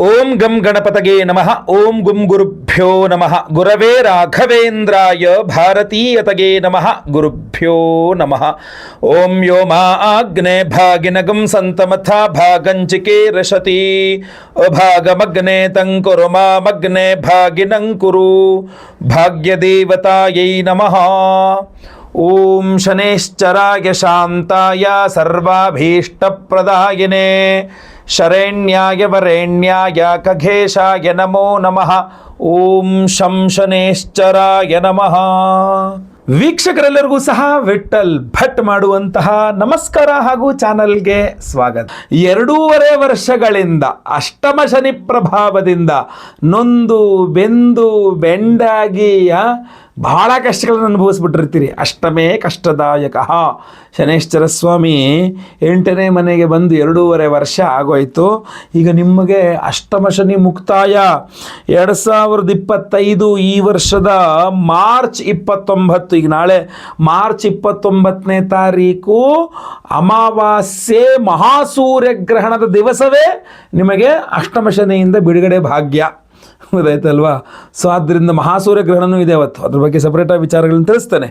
ಓಂ ಗಂ ಗಣಪತಗೆ ನಮಃ. ಓಂ ಗುಂ ಗುರುಭ್ಯೋ ನಮಃ. ಗುರವೇ ರಾಘವೇಂದ್ರಾಯ ಭಾರತೀಯತಗೆ ನಮಃ. ಗುರುಭ್ಯೋ ನಮಃ. ಓಂ ಯೋ ಮಾ ಆಗ್ನೇ ಭಾಗಿನಗಂ ಸಂತಮಥಾ ಭಾಗಂಚಿಕೆ ರಶತಿ ಅಭಾಗಮಗ್ನೆ ತಂಕುರು ಮಾಮಗ್ನೆ ಭಾಗಿನಂಕುರು ಭಾಗ್ಯದೇವತಾಯೈ ನಮಃ. ಓಂ ಶನೇಶ್ಚರಾಯ ಶಾಂತಾಯ ಸರ್ವಾಭೀಷ್ಟಪ್ರದಾಯಿನೇ ಶರಣ್ಯಾಯ ವರೇಣ್ಯಾಯ ಖಗೇಶಾಯ ನಮೋ ನಮಃ. ಓಂ ಶಂ ಶನೇಶ್ಚರಾಯ ನಮಃ. ವೀಕ್ಷಕರೆಲ್ಲರಿಗೂ ಸಹ ವಿಠಲ್ ಭಟ್ ಮಾಡುವಂತಹ ನಮಸ್ಕಾರ ಹಾಗೂ ಚಾನಲ್ಗೆ ಸ್ವಾಗತ. 2.5 ವರ್ಷಗಳಿಂದ ಅಷ್ಟಮ ಶನಿ ಪ್ರಭಾವದಿಂದ ನೊಂದು ಬೆಂದು ಬೆಂಡಾಗಿ ಬಹಳ ಕಷ್ಟಗಳನ್ನು ಅನುಭವಿಸ್ಬಿಟ್ಟಿರ್ತೀರಿ. ಅಷ್ಟಮೇ ಕಷ್ಟದಾಯಕ. ಶನೇಶ್ವರ ಸ್ವಾಮಿ 8ನೇ ಮನೆಗೆ ಬಂದು 2.5 ವರ್ಷ ಆಗೋಯ್ತು. ಈಗ ನಿಮಗೆ ಅಷ್ಟಮ ಶನಿ ಮುಕ್ತಾಯ 2025 ಈ ವರ್ಷದ ಮಾರ್ಚ್ 29. ಈಗ ನಾಳೆ ಮಾರ್ಚ್ 29ನೇ ತಾರೀಕು ಅಮಾವಾಸ್ಯೆ ಮಹಾಸೂರ್ಯಗ್ರಹಣದ ದಿವಸವೇ ನಿಮಗೆ ಅಷ್ಟಮ ಶನಿಯಿಂದ ಬಿಡುಗಡೆ ಭಾಗ್ಯ. ಗೊತ್ತಾಯ್ತಲ್ವಾ? ಸೊ ಆದ್ದರಿಂದ ಮಹಾಸೂರ್ಯಗ್ರಹಣವೂ ಇದೆ ಅವತ್ತು, ಅದ್ರ ಬಗ್ಗೆ ಸಪ್ರೇಟಾಗಿ ವಿಚಾರಗಳನ್ನು ತಿಳಿಸ್ತೇನೆ.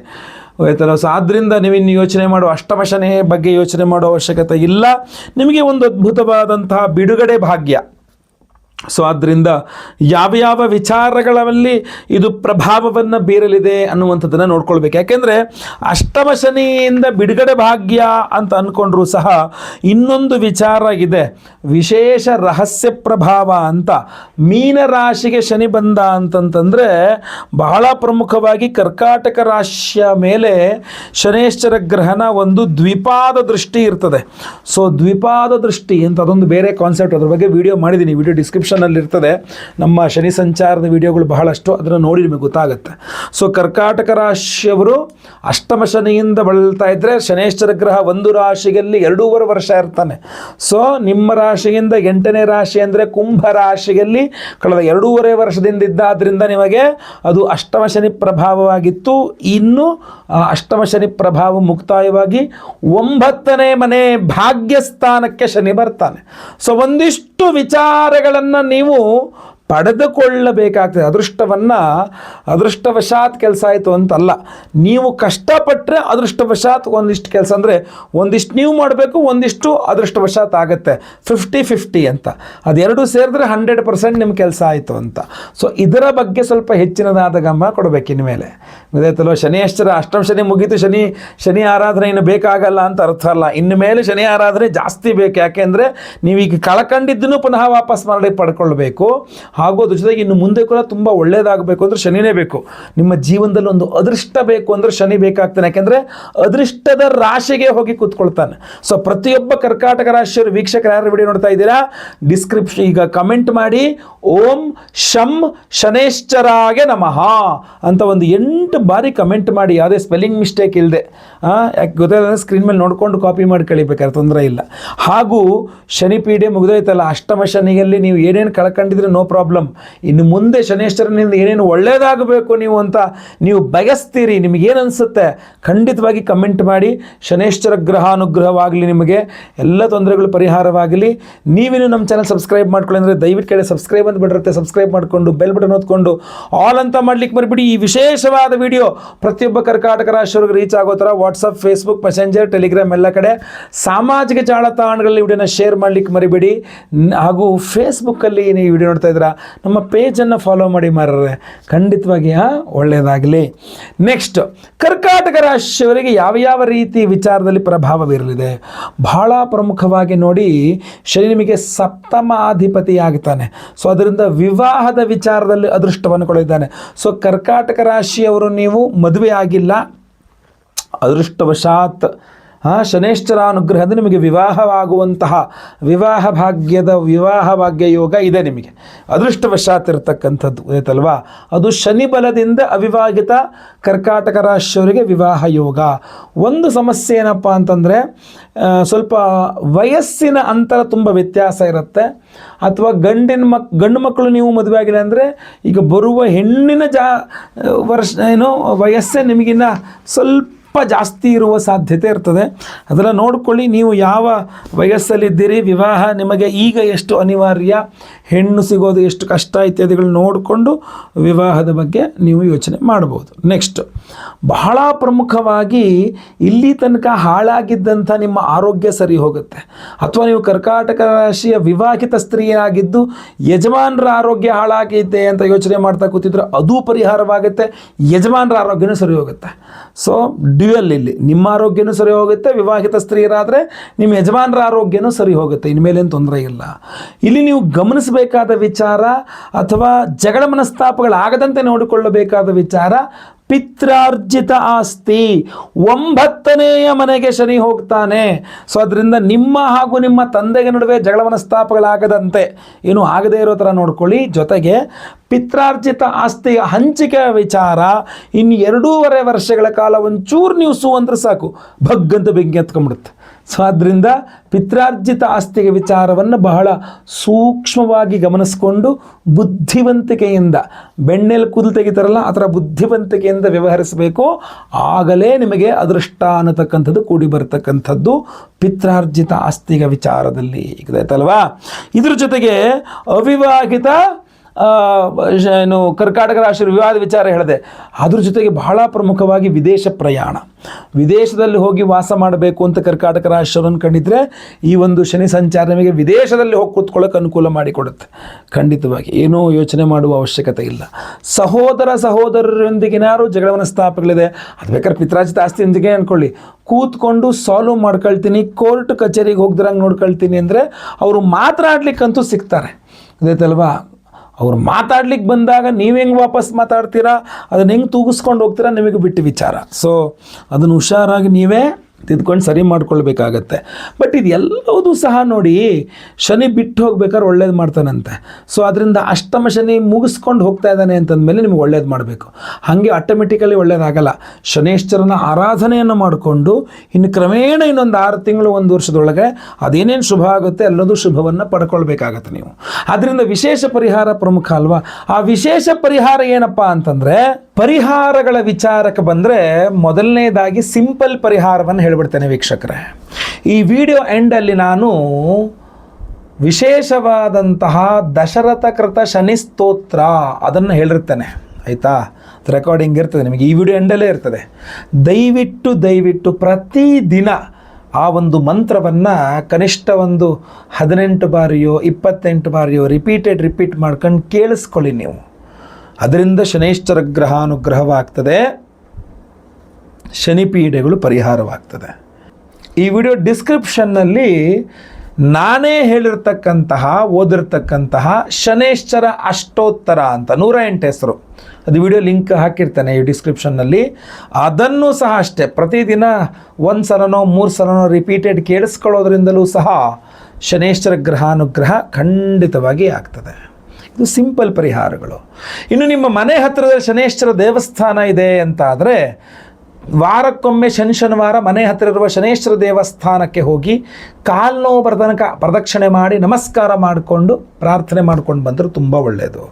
ಆಯ್ತಲ್ಲ? ಸೊ ಆದ್ದರಿಂದ ನೀವಿನ್ನು ಯೋಚನೆ ಮಾಡುವ ಅಷ್ಟಮ ಶನಿ ಬಗ್ಗೆ ಯೋಚನೆ ಮಾಡೋ ಅವಶ್ಯಕತೆ ಇಲ್ಲ. ನಿಮಗೆ ಒಂದು ಅದ್ಭುತವಾದಂತಹ ಬಿಡುಗಡೆ ಭಾಗ್ಯ. ಸೊ ಆದ್ದರಿಂದ ಯಾವ ವಿಚಾರಗಳಲ್ಲಿ ಇದು ಪ್ರಭಾವವನ್ನು ಬೀರಲಿದೆ ಅನ್ನುವಂಥದ್ದನ್ನು ನೋಡ್ಕೊಳ್ಬೇಕು. ಯಾಕೆಂದರೆ ಅಷ್ಟಮ ಶನಿಯಿಂದ ಬಿಡುಗಡೆ ಭಾಗ್ಯ ಅಂತ ಅಂದ್ಕೊಂಡ್ರೂ ಸಹ ಇನ್ನೊಂದು ವಿಚಾರ ಇದೆ, ವಿಶೇಷ ರಹಸ್ಯ ಪ್ರಭಾವ ಅಂತ. ಮೀನರಾಶಿಗೆ ಶನಿ ಬಂದ ಅಂತಂತಂದರೆ ಬಹಳ ಪ್ರಮುಖವಾಗಿ ಕರ್ಕಾಟಕ ರಾಶಿಯ ಮೇಲೆ ಶನೇಶ್ವರ ಗ್ರಹಣ ಒಂದು ದ್ವಿಪಾದ ದೃಷ್ಟಿ ಇರ್ತದೆ. ಸೊ ದ್ವಿಪಾದ ದೃಷ್ಟಿ ಅಂತ ಅದೊಂದು ಬೇರೆ ಕಾನ್ಸೆಪ್ಟ್, ಅದ್ರ ಬಗ್ಗೆ ವಿಡಿಯೋ ಮಾಡಿದ್ದೀನಿ, ವಿಡಿಯೋ ಡಿಸ್ಕ್ರಿಪ್ಷನಲ್ಲಿ ಇರ್ತದೆ. ನಮ್ಮ ಶನಿ ಸಂಚಾರದ ವಿಡಿಯೋಗಳು ಬಹಳಷ್ಟು, ಅದನ್ನು ನೋಡಿ ನಿಮಗೆ ಗೊತ್ತಾಗುತ್ತೆ. ಸೊ ಕರ್ಕಾಟಕ ರಾಶಿಯವರು ಅಷ್ಟಮ ಶನಿಯಿಂದ ಬಳಲ್ತಾ ಇದ್ದರೆ ಶನೇಶ್ವರ ಗ್ರಹ ಒಂದು ರಾಶಿಯಲ್ಲಿ 2.5 ವರ್ಷ ಇರ್ತಾನೆ. ಸೊ ನಿಮ್ಮ ರಾಶಿಯಿಂದ 8ನೇ ರಾಶಿ ಅಂದರೆ ಕುಂಭ ರಾಶಿಯಲ್ಲಿ ಕಳೆದ 2.5 ವರ್ಷದಿಂದ ಇದ್ದಾದ್ರಿಂದ ನಿಮಗೆ ಅದು ಅಷ್ಟಮ ಶನಿ ಪ್ರಭಾವವಾಗಿತ್ತು. ಇನ್ನು ಅಷ್ಟಮ ಶನಿ ಪ್ರಭಾವ ಮುಕ್ತಾಯವಾಗಿ 9ನೇ ಮನೆ ಭಾಗ್ಯಸ್ಥಾನಕ್ಕೆ ಶನಿ ಬರ್ತಾನೆ. ಸೊ ಒಂದಿಷ್ಟು ವಿಚಾರಗಳನ್ನು ನೀವು ಪಡೆದುಕೊಳ್ಳಬೇಕಾಗ್ತದೆ. ಅದೃಷ್ಟವಶಾತ್ ಕೆಲಸ ಆಯಿತು ಅಂತಲ್ಲ, ನೀವು ಕಷ್ಟಪಟ್ಟರೆ ಅದೃಷ್ಟವಶಾತ್ ಒಂದಿಷ್ಟು ಕೆಲಸ, ಅಂದರೆ ಒಂದಿಷ್ಟು ನೀವು ಮಾಡಬೇಕು, ಒಂದಿಷ್ಟು ಅದೃಷ್ಟವಶಾತ್ ಆಗುತ್ತೆ. 50-50 ಅಂತ, ಅದೆರಡು ಸೇರಿದ್ರೆ 100% ನಿಮ್ಮ ಕೆಲಸ ಆಯಿತು ಅಂತ. ಸೊ ಇದರ ಬಗ್ಗೆ ಸ್ವಲ್ಪ ಹೆಚ್ಚಿನದಾದ ಗಮನ ಕೊಡಬೇಕು ಇನ್ಮೇಲೆ. ಗೊತ್ತಾಯ್ತಲ್ವ? ಶನಿಶ್ಚರ ಅಷ್ಟಮ ಶನಿ ಮುಗೀತು, ಶನಿ ಆರಾಧನೆ ಇನ್ನು ಬೇಕಾಗಲ್ಲ ಅಂತ ಅರ್ಥ ಅಲ್ಲ. ಇನ್ನು ಮೇಲೆ ಶನಿ ಆರಾಧನೆ ಜಾಸ್ತಿ ಬೇಕು. ಯಾಕೆಂದರೆ ನೀವೀಗ ಕಳ್ಕೊಂಡಿದ್ದನ್ನು ಪುನಃ ವಾಪಸ್ ಮಾಡಿ ಪಡ್ಕೊಳ್ಬೇಕು. ಹಾಗೂ ಅದ್ರ ಜೊತೆಗೆ ಇನ್ನು ಮುಂದೆ ಕೂಡ ತುಂಬ ಒಳ್ಳೆಯದಾಗಬೇಕು ಅಂದರೆ ಶನಿನೇ ಬೇಕು. ನಿಮ್ಮ ಜೀವನದಲ್ಲಿ ಒಂದು ಅದೃಷ್ಟ ಬೇಕು ಅಂದರೆ ಶನಿ ಬೇಕಾಗ್ತಾನೆ. ಯಾಕೆಂದರೆ ಅದೃಷ್ಟದ ರಾಶಿಗೆ ಹೋಗಿ ಕೂತ್ಕೊಳ್ತಾನೆ. ಸೊ ಪ್ರತಿಯೊಬ್ಬ ಕರ್ಕಾಟಕ ರಾಶಿಯವರು ವೀಕ್ಷಕರು ಯಾರು ವಿಡಿಯೋ ನೋಡ್ತಾ ಇದ್ದೀರಾ, ಡಿಸ್ಕ್ರಿಪ್ಷನ್ ಈಗ ಕಮೆಂಟ್ ಮಾಡಿ ಓಂ ಶಂ ಶನೇಶ್ಚರಾಗೆ ನಮಃ ಅಂತ ಒಂದು 8 ಬಾರಿ ಕಮೆಂಟ್ ಮಾಡಿ, ಯಾವುದೇ ಸ್ಪೆಲ್ಲಿಂಗ್ ಮಿಸ್ಟೇಕ್ ಇಲ್ಲದೆ. ಯಾಕೆ ಗೊತ್ತಾಗ ಸ್ಕ್ರೀನ್ ಮೇಲೆ ನೋಡ್ಕೊಂಡು ಕಾಪಿ ಮಾಡಿ ಕಳಿಬೇಕಾದ್ರೆ ತೊಂದರೆ ಇಲ್ಲ. ಹಾಗೂ ಶನಿ ಪೀಡೆ ಮುಗಿದೋಯ್ತಲ್ಲ, ಅಷ್ಟಮ ಶನಿಯಲ್ಲಿ ನೀವು ಏನೇನು ಕಳ್ಕೊಂಡಿದ್ರೆ ನೋ ಪ್ರಾಬ್ಲಮ್. ಇನ್ನು ಮುಂದೆ ಶನೇಶ್ವರನಿಂದ ಏನೇನು ಒಳ್ಳೆಯದಾಗಬೇಕು ನೀವು ಅಂತ ನೀವು ಬಯಸ್ತೀರಿ, ನಿಮಗೇನು ಅನಿಸುತ್ತೆ ಖಂಡಿತವಾಗಿ ಕಮೆಂಟ್ ಮಾಡಿ. ಶನೇಶ್ವರ ಗ್ರಹಾನುಗ್ರಹವಾಗಲಿ, ನಿಮಗೆ ಎಲ್ಲ ತೊಂದರೆಗಳು ಪರಿಹಾರವಾಗಲಿ. ನೀವಿನ್ನು ನಮ್ಮ ಚಾನಲ್ ಸಬ್ಸ್ಕ್ರೈಬ್ ಮಾಡ್ಕೊಳ್ಳಿ ಅಂದರೆ ದಯವಿಟ್ಟು ಕಡೆ ಸಬ್ಸ್ಕ್ರೈಬ್ ಅಂತ ಬಿಟ್ಟಿರುತ್ತೆ, ಸಬ್ಸ್ಕ್ರೈಬ್ ಮಾಡಿಕೊಂಡು ಬೆಲ್ ಬಟನ್ ಹೊತ್ಕೊಂಡು ಆಲ್ ಅಂತ ಮಾಡ್ಲಿಕ್ಕೆ ಮರಿಬಿಡಿ. ಈ ವಿಶೇಷವಾದ ವಿಡಿಯೋ ಪ್ರತಿಯೊಬ್ಬ ಕರ್ಕಾಟಕ ರಾಶಿಯವರಿಗೆ ರೀಚ್ ಆಗೋ ಥರ ವಾಟ್ಸಪ್, ಫೇಸ್ಬುಕ್, ಮೆಸೆಂಜರ್, ಟೆಲಿಗ್ರಾಮ್ ಎಲ್ಲ ಕಡೆ ಸಾಮಾಜಿಕ ಜಾಲತಾಣಗಳಲ್ಲಿ ವಿಡಿಯೋನ ಶೇರ್ ಮಾಡಲಿಕ್ಕೆ ಮರಿಬೇಡಿ. ಹಾಗೂ ಫೇಸ್ಬುಕ್ಕಲ್ಲಿ ನೀವು ವಿಡಿಯೋ ನೋಡ್ತಾ ಇದ್ದೀರಾ, ನಮ್ಮ ಪೇಜನ್ನು ಫಾಲೋ ಮಾಡಿ ಮಾರ್ರೆ, ಖಂಡಿತವಾಗಿ ಒಳ್ಳೆಯದಾಗಲಿ. ನೆಕ್ಸ್ಟ್, ಕರ್ಕಾಟಕ ರಾಶಿಯವರಿಗೆ ಯಾವ ರೀತಿ ವಿಚಾರದಲ್ಲಿ ಪ್ರಭಾವ ಬೀರಲಿದೆ? ಬಹಳ ಪ್ರಮುಖವಾಗಿ ನೋಡಿ, ಶನಿ ನಿಮಗೆ ಸಪ್ತಮಾಧಿಪತಿ ಆಗ್ತಾನೆ. ಸೊ ಅದರಿಂದ ವಿವಾಹದ ವಿಚಾರದಲ್ಲಿ ಅದೃಷ್ಟವನ್ನು ಕೊಡಿದ್ದಾನೆ. ಸೊ ಕರ್ಕಾಟಕ ರಾಶಿಯವರು ನೀವು ಮದುವೆ ಆಗಿಲ್ಲ, ಅದೃಷ್ಟವಶಾತ್ ಶನೇಶ್ವರ ಅನುಗ್ರಹದ ನಿಮಗೆ ವಿವಾಹವಾಗುವಂತಹ ವಿವಾಹ ಭಾಗ್ಯ ಯೋಗ ಇದೆ ನಿಮಗೆ, ಅದೃಷ್ಟವಶಾತ್ ಇರತಕ್ಕಂಥದ್ದು ಆಯ್ತಲ್ವಾ? ಅದು ಶನಿ ಬಲದಿಂದ ಅವಿವಾಹಿತ ಕರ್ಕಾಟಕ ರಾಶಿಯವರಿಗೆ ವಿವಾಹ ಯೋಗ. ಒಂದು ಸಮಸ್ಯೆ ಏನಪ್ಪ ಅಂತಂದರೆ, ಸ್ವಲ್ಪ ವಯಸ್ಸಿನ ಅಂತರ ತುಂಬ ವ್ಯತ್ಯಾಸ ಇರುತ್ತೆ. ಅಥವಾ ಗಂಡು ಮಕ್ಕಳು ನೀವು ಮದುವೆ ಆಗಿಲ್ಲ ಅಂದರೆ ಈಗ ಬರುವ ಹೆಣ್ಣಿನ ವಯಸ್ಸೇ ನಿಮಗಿನ್ನ ಸ್ವಲ್ಪ ಜಾಸ್ತಿ ಇರುವ ಸಾಧ್ಯತೆ ಇರ್ತದೆ. ಅದೆಲ್ಲ ನೋಡ್ಕೊಳ್ಳಿ. ನೀವು ಯಾವ ವಯಸ್ಸಲ್ಲಿದ್ದೀರಿ, ವಿವಾಹ ನಿಮಗೆ ಈಗ ಎಷ್ಟು ಅನಿವಾರ್ಯ, ಹೆಣ್ಣು ಸಿಗೋದು ಎಷ್ಟು ಕಷ್ಟ ಇತ್ಯಾದಿಗಳು ನೋಡಿಕೊಂಡು ವಿವಾಹದ ಬಗ್ಗೆ ನೀವು ಯೋಚನೆ ಮಾಡ್ಬೋದು. ನೆಕ್ಸ್ಟ್, ಬಹಳ ಪ್ರಮುಖವಾಗಿ ಇಲ್ಲಿ ತನಕ ಹಾಳಾಗಿದ್ದಂಥ ನಿಮ್ಮ ಆರೋಗ್ಯ ಸರಿ ಹೋಗುತ್ತೆ. ಅಥವಾ ನೀವು ಕರ್ಕಾಟಕ ರಾಶಿಯ ವಿವಾಹಿತ ಸ್ತ್ರೀಯಾಗಿದ್ದು ಯಜಮಾನರ ಆರೋಗ್ಯ ಹಾಳಾಗಿದೆ ಅಂತ ಯೋಚನೆ ಮಾಡ್ತಾ ಕೂತಿದ್ರೆ ಅದು ಪರಿಹಾರವಾಗುತ್ತೆ, ಯಜಮಾನರ ಆರೋಗ್ಯನೂ ಸರಿ ಹೋಗುತ್ತೆ. ಸೊ ಡ್ಯುಯಲ್ ಇಲ್ಲಿ ನಿಮ್ಮ ಆರೋಗ್ಯನೂ ಸರಿ ಹೋಗುತ್ತೆ, ವಿವಾಹಿತ ಸ್ತ್ರೀಯರಾದರೆ ನಿಮ್ಮ ಯಜಮಾನರ ಆರೋಗ್ಯನೂ ಸರಿ ಹೋಗುತ್ತೆ, ಇನ್ಮೇಲೇನು ತೊಂದರೆ ಇಲ್ಲ. ಇಲ್ಲಿ ನೀವು ಗಮನಿಸಬೇಕಾದ ವಿಚಾರ ಅಥವಾ ಜಗಳ ಮನಸ್ತಾಪಗಳಾಗದಂತೆ ನೋಡಿಕೊಳ್ಳಬೇಕಾದ ವಿಚಾರ, ಪಿತ್ರಾರ್ಜಿತ ಆಸ್ತಿ 9ನೇಯ ಮನೆಗೆ ಶನಿ ಹೋಗ್ತಾನೆ. ಸೊ ಅದರಿಂದ ನಿಮ್ಮ ಹಾಗೂ ನಿಮ್ಮ ತಂದೆಗೆ ನಡುವೆ ಜಗಳ ಮನಸ್ತಾಪಗಳಾಗದಂತೆ ಏನು ಆಗದೇ ಇರೋ ಥರ ನೋಡ್ಕೊಳ್ಳಿ. ಜೊತೆಗೆ ಪಿತ್ರಾರ್ಜಿತ ಆಸ್ತಿಯ ಹಂಚಿಕೆಯ ವಿಚಾರ ಇನ್ನು 2.5 ವರ್ಷಗಳ ಕಾಲ ಒಂಚೂರು ನೀವು ಅಂದ್ರೆ ಸಾಕು, ಭಗ್ಗಂತ ಬೆಂಕಿ ಹತ್ಕೊಂಡ್ಬಿಡುತ್ತೆ. ಸೊ ಆದ್ದರಿಂದ ಪಿತ್ರಾರ್ಜಿತ ಆಸ್ತಿಗೆ ವಿಚಾರವನ್ನು ಬಹಳ ಸೂಕ್ಷ್ಮವಾಗಿ ಗಮನಿಸಿಕೊಂಡು ಬುದ್ಧಿವಂತಿಕೆಯಿಂದ, ಬೆಣ್ಣೆಲ್ ಕೂದಲು ತೆಗಿತಾರಲ್ಲ ಆ ಥರ ಬುದ್ಧಿವಂತಿಕೆಯಿಂದ ವ್ಯವಹರಿಸಬೇಕು. ಆಗಲೇ ನಿಮಗೆ ಅದೃಷ್ಟ ಅನ್ನತಕ್ಕಂಥದ್ದು ಕೂಡಿ ಬರತಕ್ಕಂಥದ್ದು ಪಿತ್ರಾರ್ಜಿತ ಆಸ್ತಿಗೆ ವಿಚಾರದಲ್ಲಿ ಗೊತ್ತಾಯ್ತಲ್ವಾ. ಇದ್ರ ಜೊತೆಗೆ ಅವಿವಾಹಿತ ಏನು ಕರ್ಕಾಟಕ ರಾಶಿ ವಿವಾದ ವಿಚಾರ ಹೇಳಿದೆ. ಅದ್ರ ಜೊತೆಗೆ ಬಹಳ ಪ್ರಮುಖವಾಗಿ ವಿದೇಶ ಪ್ರಯಾಣ, ವಿದೇಶದಲ್ಲಿ ಹೋಗಿ ವಾಸ ಮಾಡಬೇಕು ಅಂತ ಕರ್ಕಾಟಕ ರಾಶಿಯವರು ಅಂದ್ಕೊಂಡಿದ್ರೆ ಈ ಒಂದು ಶನಿ ಸಂಚಾರ ನಿಮಗೆ ವಿದೇಶದಲ್ಲಿ ಹೋಗಿ ಕೂತ್ಕೊಳ್ಳೋಕೆ ಅನುಕೂಲ ಮಾಡಿಕೊಡುತ್ತೆ. ಖಂಡಿತವಾಗಿ ಏನೂ ಯೋಚನೆ ಮಾಡುವ ಅವಶ್ಯಕತೆ ಇಲ್ಲ. ಸಹೋದರರೊಂದಿಗಿನಾರು ಜಗಳ ಮನಸ್ತಾಪಗಳಿದೆ, ಅದು ಬೇಕಾದ್ರೆ ಪಿತ್ರಾರ್ಜಿತ ಆಸ್ತಿಯೊಂದಿಗೆ ಅಂದ್ಕೊಳ್ಳಿ, ಕೂತ್ಕೊಂಡು ಸಾಲ್ವ್ ಮಾಡ್ಕೊಳ್ತೀನಿ, ಕೋರ್ಟ್ ಕಚೇರಿಗೆ ಹೋಗ್ದಿರಂಗೆ ನೋಡ್ಕೊಳ್ತೀನಿ ಅಂದರೆ ಅವರು ಮಾತನಾಡ್ಲಿಕ್ಕಂತೂ ಸಿಗ್ತಾರೆ. ಗೊತ್ತಾಯ್ತಲ್ವಾ. ಅವ್ರು ಮಾತಾಡ್ಲಿಕ್ಕೆ ಬಂದಾಗ ನೀವು ಹೆಂಗೆ ವಾಪಸ್ ಮಾತಾಡ್ತೀರಾ, ಅದನ್ನು ಹೆಂಗೆ ತೂಗಿಸ್ಕೊಂಡು ಹೋಗ್ತೀರಾ ನಿಮಗೆ ಬಿಟ್ಟು ವಿಚಾರ. ಸೊ ಅದನ್ನು ಹುಷಾರಾಗಿ ನೀವೇ ತಿದ್ಕೊಂಡು ಸರಿ ಮಾಡ್ಕೊಳ್ಬೇಕಾಗತ್ತೆ. ಬಟ್ ಇದೆಲ್ಲವೂ ಸಹ ನೋಡಿ, ಶನಿ ಬಿಟ್ಟು ಹೋಗ್ಬೇಕಾದ್ರೆ ಒಳ್ಳೇದು ಮಾಡ್ತಾನಂತೆ. ಸೊ ಅದರಿಂದ ಅಷ್ಟಮ ಶನಿ ಮುಗಿಸ್ಕೊಂಡು ಹೋಗ್ತಾ ಇದ್ದಾನೆ ಅಂತಂದಮೇಲೆ ನಿಮ್ಗೆ ಒಳ್ಳೇದು ಮಾಡಬೇಕು. ಹಾಗೆ ಆಟೋಮೆಟಿಕಲಿ ಒಳ್ಳೇದಾಗಲ್ಲ. ಶನೇಶ್ವರನ ಆರಾಧನೆಯನ್ನು ಮಾಡಿಕೊಂಡು ಇನ್ನು ಕ್ರಮೇಣ ಇನ್ನೊಂದು 6 ತಿಂಗಳು 1 ವರ್ಷದೊಳಗೆ ಅದೇನೇನು ಶುಭ ಆಗುತ್ತೆ ಎಲ್ಲದೂ ಶುಭವನ್ನು ಪಡ್ಕೊಳ್ಬೇಕಾಗತ್ತೆ ನೀವು. ಅದರಿಂದ ವಿಶೇಷ ಪರಿಹಾರ ಪ್ರಮುಖ ಅಲ್ವಾ. ಆ ವಿಶೇಷ ಪರಿಹಾರ ಏನಪ್ಪ ಅಂತಂದರೆ, ಪರಿಹಾರಗಳ ವಿಚಾರಕ್ಕೆ ಬಂದರೆ ಮೊದಲನೇದಾಗಿ ಸಿಂಪಲ್ ಪರಿಹಾರವನ್ನು ಹೇಳ್ಬಿಡ್ತೇನೆ ವೀಕ್ಷಕರೇ. ಈ ವಿಡಿಯೋ ಎಂಡಲ್ಲಿ ನಾನು ವಿಶೇಷವಾದಂತಹ ದಶರಥ ಕೃತ ಶನಿ ಸ್ತೋತ್ರ ಅದನ್ನು ಹೇಳಿರ್ತೇನೆ, ಆಯಿತಾ. ರೆಕಾರ್ಡಿಂಗ್ ಇರ್ತದೆ ನಿಮಗೆ, ಈ ವಿಡಿಯೋ ಎಂಡಲ್ಲೇ ಇರ್ತದೆ. ದಯವಿಟ್ಟು ಪ್ರತಿದಿನ ಆ ಒಂದು ಮಂತ್ರವನ್ನು ಕನಿಷ್ಠ ಒಂದು 18 ಬಾರಿಯೋ 28 ಬಾರಿಯೋ ರಿಪೀಟ್ ಮಾಡ್ಕೊಂಡು ಕೇಳಿಸ್ಕೊಳ್ಳಿ ನೀವು. ಅದರಿಂದ ಶನೈಶ್ಚರ ಗ್ರಹಾನುಗ್ರಹವಾಗ್ತದೆ, ಶನಿ ಪೀಡೆಗಳು ಪರಿಹಾರವಾಗ್ತದೆ. ಈ ವಿಡಿಯೋ ಡಿಸ್ಕ್ರಿಪ್ಷನ್ನಲ್ಲಿ ನಾನೇ ಹೇಳಿರ್ತಕ್ಕಂತಹ ಓದಿರ್ತಕ್ಕಂತಹ ಶನೇಶ್ವರ ಅಷ್ಟೋತ್ತರ ಅಂತ 108 ಹೆಸರು, ಅದು ವಿಡಿಯೋ ಲಿಂಕ್ ಹಾಕಿರ್ತೇನೆ ಈ ಡಿಸ್ಕ್ರಿಪ್ಷನ್ನಲ್ಲಿ. ಅದನ್ನು ಸಹ ಅಷ್ಟೇ ಪ್ರತಿದಿನ 1 ಸಲನೋ 3 ಸಲನೋ ರಿಪೀಟೆಡ್ ಕೇಳಿಸ್ಕೊಳ್ಳೋದ್ರಿಂದಲೂ ಸಹ ಶನೇಶ್ವರ ಗ್ರಹಾನುಗ್ರಹ ಖಂಡಿತವಾಗಿ ಆಗ್ತದೆ. ಇದು ಸಿಂಪಲ್ ಪರಿಹಾರಗಳು. ಇನ್ನು ನಿಮ್ಮ ಮನೆ ಹತ್ತಿರದಲ್ಲಿ ಶನೇಶ್ವರ ದೇವಸ್ಥಾನ ಇದೆ ಅಂತ ಆದರೆ ವಾರಕ್ಕೊಮ್ಮೆ ಶನಿವಾರ ಮನೆ ಹತ್ತಿರ ಇರುವ ಶನೇಶ್ವರ ದೇವಸ್ಥಾನಕ್ಕೆ ಹೋಗಿ ಕಾಲು ನೋವು ತನಕ ಪ್ರದಕ್ಷಿಣೆ ಮಾಡಿ ನಮಸ್ಕಾರ ಮಾಡಿಕೊಂಡು ಪ್ರಾರ್ಥನೆ ಮಾಡ್ಕೊಂಡು ಬಂದರೂ ತುಂಬ ಒಳ್ಳೆಯದು.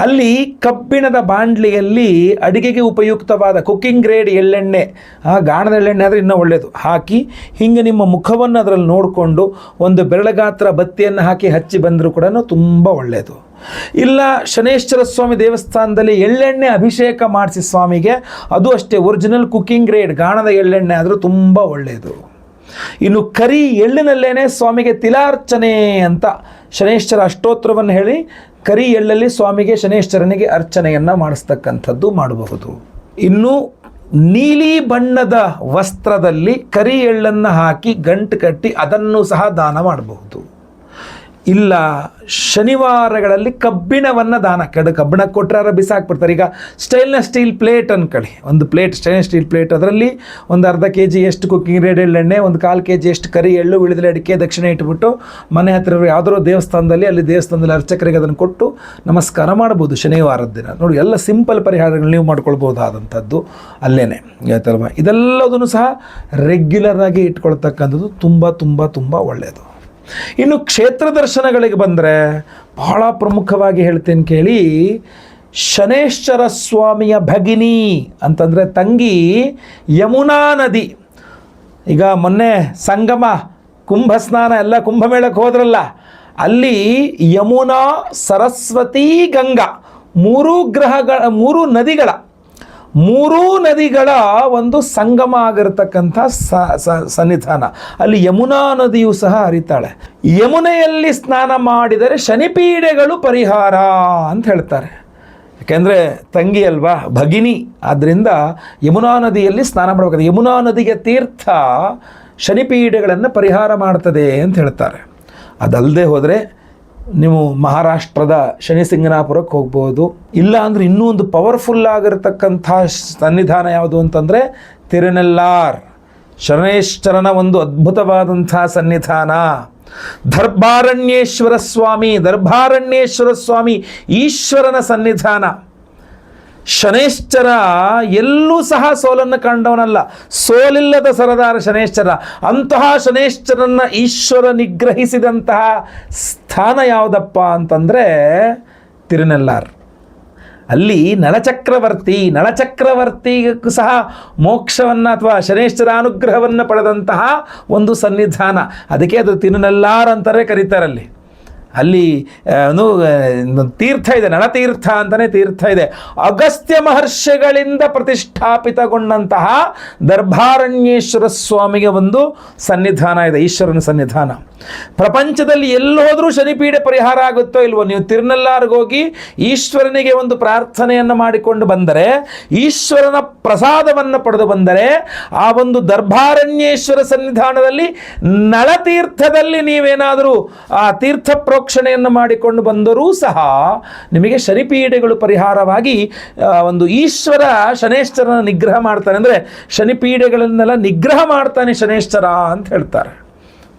ಅಲ್ಲಿ ಕಬ್ಬಿಣದ ಬಾಂಡ್ಲಿಯಲ್ಲಿ ಅಡಿಗೆಗೆ ಉಪಯುಕ್ತವಾದ ಕುಕ್ಕಿಂಗ್ ಗ್ರೇಡ್ ಎಳ್ಳೆಣ್ಣೆ, ಗಾಣದ ಎಳ್ಳೆಣ್ಣೆ ಆದರೆ ಇನ್ನೂ ಒಳ್ಳೆಯದು, ಹಾಕಿ ಹಿಂಗೆ ನಿಮ್ಮ ಮುಖವನ್ನು ಅದರಲ್ಲಿ ನೋಡಿಕೊಂಡು ಒಂದು ಬೆರಳಗಾತ್ರ ಬತ್ತಿಯನ್ನು ಹಾಕಿ ಹಚ್ಚಿ ಬಂದರೂ ಕೂಡ ತುಂಬ ಒಳ್ಳೆಯದು. ಇಲ್ಲ ಶನೇಶ್ವರ ಸ್ವಾಮಿ ದೇವಸ್ಥಾನದಲ್ಲಿ ಎಳ್ಳೆಣ್ಣೆ ಅಭಿಷೇಕ ಮಾಡಿಸಿ ಸ್ವಾಮಿಗೆ, ಅದು ಅಷ್ಟೇ ಒರಿಜಿನಲ್ ಕುಕ್ಕಿಂಗ್ ಗ್ರೇಡ್ ಗಾಣದ ಎಳ್ಳೆಣ್ಣೆ ಆದರೂ ತುಂಬ ಒಳ್ಳೆಯದು. ಇನ್ನು ಕರಿ ಎಳ್ಳಿನಲ್ಲೇನೆ ಸ್ವಾಮಿಗೆ ತಿಲಾರ್ಚನೆ ಅಂತ ಶನೇಶ್ವರ ಅಷ್ಟೋತ್ತರವನ್ನು ಹೇಳಿ ಕರಿ ಎಳ್ಳಲ್ಲಿ ಸ್ವಾಮಿಗೆ ಶನೇಶ್ವರನಿಗೆ ಅರ್ಚನೆಯನ್ನು ಮಾಡಿಸ್ತಕ್ಕಂಥದ್ದು ಮಾಡಬಹುದು. ಇನ್ನು ನೀಲಿ ಬಣ್ಣದ ವಸ್ತ್ರದಲ್ಲಿ ಕರಿ ಎಳ್ಳನ್ನು ಹಾಕಿ ಗಂಟು ಕಟ್ಟಿ ಅದನ್ನು ಸಹ ದಾನ ಮಾಡಬಹುದು. ಇಲ್ಲ ಶನಿವಾರಗಳಲ್ಲಿ ಕಬ್ಬಿಣವನ್ನು ದಾನ, ಕಬ್ಬಿಣ ಕೊಟ್ಟರೆ ಬಿಸಾಕ್ಬಿಡ್ತಾರೆ. ಈಗ ಸ್ಟೈಲ್ನ ಸ್ಟೀಲ್ ಪ್ಲೇಟ್ ಅನ್ಕೊಳ್ಳಿ, ಒಂದು ಪ್ಲೇಟ್ ಸ್ಟೈಲ್ನ ಸ್ಟೀಲ್ ಪ್ಲೇಟ್, ಅದರಲ್ಲಿ ಒಂದು ಅರ್ಧ kg ಎಷ್ಟು ಕುಕ್ಕಿಂಗ್ ಗ್ರೇಡ್ ಎಳ್ಳೆಣ್ಣೆ, ಒಂದು 1/4 kg ಎಷ್ಟು ಕರಿ ಎಳ್ಳು, ಉಳಿದ್ರೆ ಅಡಿಕೆ ದಕ್ಷಿಣೆ ಇಟ್ಬಿಟ್ಟು ಮನೆ ಹತ್ತಿರ ಯಾವುದೋ ದೇವಸ್ಥಾನದಲ್ಲಿ ಅರ್ಚಕರಿಗೆ ಅದನ್ನು ಕೊಟ್ಟು ನಮಸ್ಕಾರ ಮಾಡ್ಬೋದು ಶನಿವಾರದ ದಿನ. ನೋಡಿ, ಎಲ್ಲ ಸಿಂಪಲ್ ಪರಿಹಾರಗಳು ನೀವು ಮಾಡ್ಕೊಳ್ಬೋದಾದಂಥದ್ದು ಅಲ್ಲೇ ಆಯ್ತಲ್ವ. ಇದೆಲ್ಲದನ್ನು ಸಹ ರೆಗ್ಯುಲರ್ ಆಗಿ ಇಟ್ಕೊಳ್ತಕ್ಕಂಥದ್ದು ತುಂಬ ಒಳ್ಳೆಯದು. ಇನ್ನು ಕ್ಷೇತ್ರ ದರ್ಶನಗಳಿಗೆ ಬಂದರೆ ಬಹಳ ಪ್ರಮುಖವಾಗಿ ಹೇಳ್ತೇನೆ ಕೇಳಿ. ಶನೇಶ್ವರ ಸ್ವಾಮಿಯ ಭಗಿನಿ ಅಂತಂದರೆ ತಂಗಿ ಯಮುನಾ ನದಿ. ಈಗ ಮೊನ್ನೆ ಸಂಗಮ ಕುಂಭ ಸ್ನಾನ ಎಲ್ಲ ಕುಂಭಮೇಳಕ್ಕೆ ಹೋದ್ರಲ್ಲ, ಅಲ್ಲಿ ಯಮುನಾ, ಸರಸ್ವತಿ, ಗಂಗಾ ಮೂರೂ ನದಿಗಳ ಒಂದು ಸಂಗಮ ಆಗಿರತಕ್ಕಂಥ ಸನ್ನಿಧಾನ. ಅಲ್ಲಿ ಯಮುನಾ ನದಿಯೂ ಸಹ ಹರಿತಾಳೆ. ಯಮುನೆಯಲ್ಲಿ ಸ್ನಾನ ಮಾಡಿದರೆ ಶನಿಪೀಡೆಗಳು ಪರಿಹಾರ ಅಂತ ಹೇಳ್ತಾರೆ. ಯಾಕೆಂದರೆ ತಂಗಿ ಅಲ್ವಾ, ಭಗಿನಿ, ಆದ್ದರಿಂದ ಯಮುನಾ ನದಿಯಲ್ಲಿ ಸ್ನಾನ ಮಾಡಬೇಕಾದ್ರೆ ಯಮುನಾ ನದಿಗೆ ತೀರ್ಥ ಶನಿಪೀಡೆಗಳನ್ನು ಪರಿಹಾರ ಮಾಡ್ತದೆ ಅಂತ ಹೇಳ್ತಾರೆ. ಅದಲ್ಲದೆ ಹೋದರೆ ನೀವು ಮಹಾರಾಷ್ಟ್ರದ ಶನಿಸಿಂಗನಾಪುರಕ್ಕೆ ಹೋಗ್ಬೋದು. ಇಲ್ಲ ಅಂದರೆ ಇನ್ನೂ ಒಂದು ಪವರ್ಫುಲ್ ಆಗಿರತಕ್ಕಂಥ ಸನ್ನಿಧಾನ ಯಾವುದು ಅಂತಂದರೆ ತಿರುನೆಲ್ಲಾರ್, ಶನೈಶ್ಚರನ ಒಂದು ಅದ್ಭುತವಾದಂಥ ಸನ್ನಿಧಾನ. ದರ್ಭಾರಣ್ಯೇಶ್ವರ ಸ್ವಾಮಿ ಈಶ್ವರನ ಸನ್ನಿಧಾನ. ಶನೈಶ್ಚರ ಎಲ್ಲೂ ಸಹ ಸೋಲನ್ನು ಕಂಡವನಲ್ಲ, ಸೋಲಿಲ್ಲದ ಸರದಾರ ಶನೈಶ್ಚರ. ಅಂತಹ ಶನೈಶ್ಚರನ್ನ ಈಶ್ವರ ನಿಗ್ರಹಿಸಿದಂತಹ ಸ್ಥಾನ ಯಾವುದಪ್ಪ ಅಂತಂದರೆ ತಿರುನೆಲ್ಲಾರ್. ಅಲ್ಲಿ ನಳಚಕ್ರವರ್ತಿಗೂ ಸಹ ಮೋಕ್ಷವನ್ನು ಅಥವಾ ಶನೈಶ್ಚರ ಅನುಗ್ರಹವನ್ನು ಪಡೆದಂತಹ ಒಂದು ಸನ್ನಿಧಾನ. ಅದಕ್ಕೆ ಅದು ತಿರುನೆಲ್ಲಾರ್ ಅಂತಾರೆ ಕರೀತಾರಲ್ಲಿ. ಅಲ್ಲಿ ತೀರ್ಥ ಇದೆ, ನಳತೀರ್ಥ ಅಂತಲೇ ತೀರ್ಥ ಇದೆ. ಅಗಸ್ತ್ಯ ಮಹರ್ಷಿಗಳಿಂದ ಪ್ರತಿಷ್ಠಾಪಿತಗೊಂಡಂತಹ ದರ್ಭಾರಣ್ಯೇಶ್ವರ ಸ್ವಾಮಿಗೆ ಒಂದು ಸನ್ನಿಧಾನ ಇದೆ, ಈಶ್ವರನ ಸನ್ನಿಧಾನ. ಪ್ರಪಂಚದಲ್ಲಿ ಎಲ್ಲಿ ಹೋದರೂ ಶನಿಪೀಡೆ ಪರಿಹಾರ ಆಗುತ್ತೋ ಇಲ್ವೋ, ನೀವು ತಿರುನೆಲ್ಲಾರ್ಗೆ ಹೋಗಿ ಈಶ್ವರನಿಗೆ ಒಂದು ಪ್ರಾರ್ಥನೆಯನ್ನು ಮಾಡಿಕೊಂಡು ಬಂದರೆ, ಈಶ್ವರನ ಪ್ರಸಾದವನ್ನು ಪಡೆದು ಬಂದರೆ, ಆ ಒಂದು ದರ್ಭಾರಣ್ಯೇಶ್ವರ ಸನ್ನಿಧಾನದಲ್ಲಿ ನಳತೀರ್ಥದಲ್ಲಿ ನೀವೇನಾದರೂ ಆ ತೀರ್ಥ ಪ್ರೋಕ್ಷಣೆಯನ್ನು ಮಾಡಿಕೊಂಡು ಬಂದರೂ ಸಹ ನಿಮಗೆ ಶನಿಪೀಡೆಗಳು ಪರಿಹಾರವಾಗಿ ಒಂದು ಈಶ್ವರ ಶನೈಶ್ಚರನ ನಿಗ್ರಹ ಮಾಡ್ತಾನೆ. ಅಂದರೆ ಶನಿಪೀಡೆಗಳನ್ನೆಲ್ಲ ನಿಗ್ರಹ ಮಾಡ್ತಾನೆ ಶನೈಶ್ಚರ ಅಂತ ಹೇಳ್ತಾರೆ.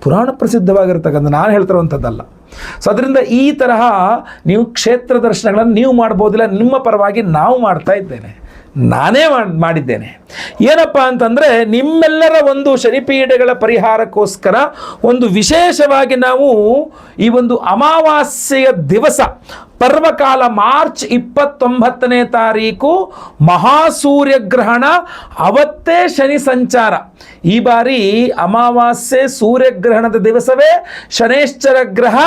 ಪುರಾಣ ಪ್ರಸಿದ್ಧವಾಗಿರ್ತಕ್ಕಂಥ, ನಾನು ಹೇಳ್ತಿರುವಂಥದ್ದಲ್ಲ. ಸೊ ಅದರಿಂದ ಈ ತರಹ ನೀವು ಕ್ಷೇತ್ರ ದರ್ಶನಗಳನ್ನು ನೀವು ಮಾಡ್ಬೋದಿಲ್ಲ, ನಿಮ್ಮ ಪರವಾಗಿ ನಾವು ಮಾಡ್ತಾ ಇದ್ದೇನೆ, ನಾನೇ ಮಾಡಿದ್ದೇನೆ. ಏನಪ್ಪ ಅಂತಂದರೆ ನಿಮ್ಮೆಲ್ಲರ ಒಂದು ಶನಿಪೀಡೆಗಳ ಪರಿಹಾರಕ್ಕೋಸ್ಕರ ಒಂದು ವಿಶೇಷವಾಗಿ ನಾವು ಈ ಒಂದು ಅಮಾವಾಸ್ಯೆಯ ದಿವಸ ಪರ್ವಕಾಲ ಮಾರ್ಚ್ 29ನೇ ತಾರೀಕು ಮಹಾಸೂರ್ಯಗ್ರಹಣ, ಅವತ್ತೇ ಶನಿ ಸಂಚಾರ. ಈ ಬಾರಿ ಅಮಾವಾಸ್ಯೆ ಸೂರ್ಯಗ್ರಹಣದ ದಿವಸವೇ ಶನೈಶ್ಚರ ಗ್ರಹ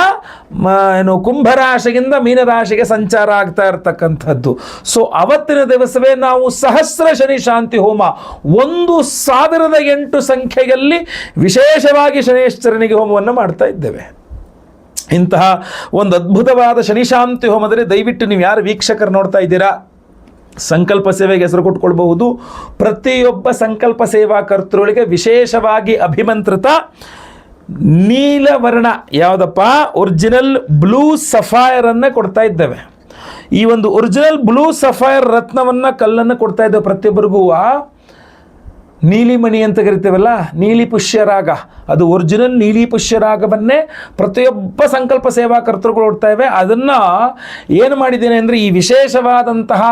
ಕುಂಭರಾಶಿಯಿಂದ ಮೀನರಾಶಿಗೆ ಸಂಚಾರ ಆಗ್ತಾ ಇರತಕ್ಕಂಥದ್ದು. ಸೊ ಅವತ್ತಿನ ದಿವಸವೇ ನಾವು ಸಹಸ್ರ ಶನಿ ಶಾಂತಿ ಹೋಮ 1008 ಸಂಖ್ಯೆಯಲ್ಲಿ ವಿಶೇಷವಾಗಿ ಶನೈಶ್ಚರನಿಗೆ ಹೋಮವನ್ನು ಮಾಡ್ತಾ ಇದ್ದೇವೆ. ಇಂತಹ ಒಂದು ಅದ್ಭುತವಾದ ಶನಿಶಾಂತಿ ಹೋಮದಲ್ಲಿ ದಯವಿಟ್ಟು ನೀವು ಯಾರು ವೀಕ್ಷಕರು ನೋಡ್ತಾ ಇದ್ದೀರಾ, ಸಂಕಲ್ಪ ಸೇವೆಗೆ ಹೆಸರು ಕೊಟ್ಕೊಳ್ಬಹುದು. ಪ್ರತಿಯೊಬ್ಬ ಸಂಕಲ್ಪ ಸೇವಾ ಕರ್ತೃಗಳಿಗೆ ವಿಶೇಷವಾಗಿ ಅಭಿಮಂತ್ರಿತ ನೀಲವರ್ಣ ಯಾವುದಪ್ಪ ಒರಿಜಿನಲ್ ಬ್ಲೂ ಸಫೈರ್ ಅನ್ನು ಕೊಡ್ತಾ ಇದ್ದೇವೆ. ಈ ಒಂದು ಒರಿಜಿನಲ್ ಬ್ಲೂ ಸಫೈರ್ ರತ್ನವನ್ನು ಕಲ್ಲನ್ನು ಕೊಡ್ತಾ ಇದ್ದೇವೆ ಪ್ರತಿಯೊಬ್ಬರಿಗೂ. ನೀಲಿಮಣಿ ಅಂತ ಕರಿತೇವಲ್ಲ, ನೀಲಿ ಪುಷ್ಯರಾಗ, ಅದು ಒರಿಜಿನಲ್ ನೀಲಿ ಪುಷ್ಯರಾಗವನ್ನೇ ಪ್ರತಿಯೊಬ್ಬ ಸಂಕಲ್ಪ ಸೇವಾ ಕರ್ತೃಗಳು ಕೊಡ್ತಾಯಿವೆ. ಅದನ್ನು ಏನು ಮಾಡಿದ್ದೇನೆ ಅಂದರೆ ಈ ವಿಶೇಷವಾದಂತಹ